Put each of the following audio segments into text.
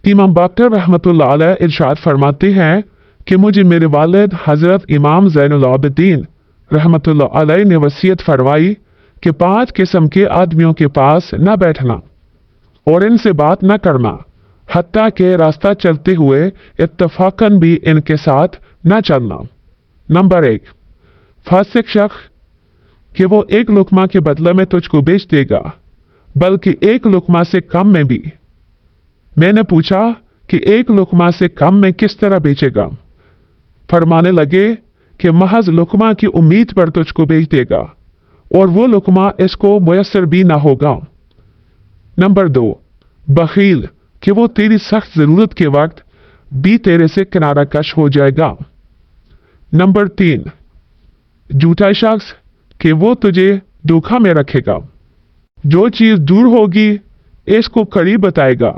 इमाम बाकर रहमतुल्लाह अलैह इरशाद फरमाते हैं कि मुझे मेरे वालिद हजरत इमाम ज़ैनुल आबिदीन रहमतुल्लाह अलैह ने वसीयत फरमाई कि 5 किस्म के आदमियों के पास न बैठना और इनसे बात न करना, हत्ता के रास्ता चलते हुए इत्तफाकन भी इनके साथ न चलना। नंबर 1, फासिक शख्स कि वो एक लुकमा के बदले में तुझको बेच देगा, बल्कि एक लुकमा से कम में भी। मैंने पूछा कि एक लुकमा से कम में किस तरह बेचेगा? फरमाने लगे कि महज लुकमा की उम्मीद पर तुझको बेच देगा और वो लुकमा इसको मुयस्सर भी ना होगा। नंबर 2, बखील कि वो तेरी सख्त जरूरत के वक्त भी तेरे से किनारा कश हो जाएगा। नंबर 3, झूठा शख्स कि वो तुझे धोखा में रखेगा। जो चीज दूर होगी इसको करीब बताएगा,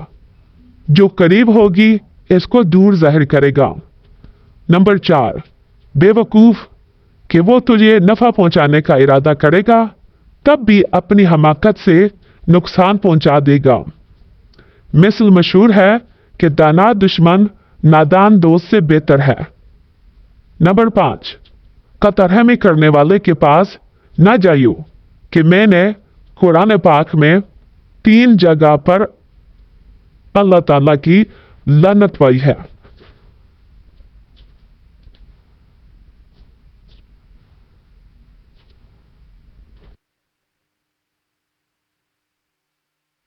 जो करीब होगी इसको दूर जाहिर करेगा। नंबर 4, बेवकूफ कि वो तुझे नफा पहुंचाने का इरादा करेगा तब भी अपनी हमाकत से नुकसान पहुंचा देगा। मिसल मशहूर है कि दाना दुश्मन नादान दोस्त से बेहतर है। नंबर 5, कतरहमी करने वाले के पास न जाइयो कि मैंने कुरान पाक में 3 जगह पर अल्लाह ताला की लानत पाई है।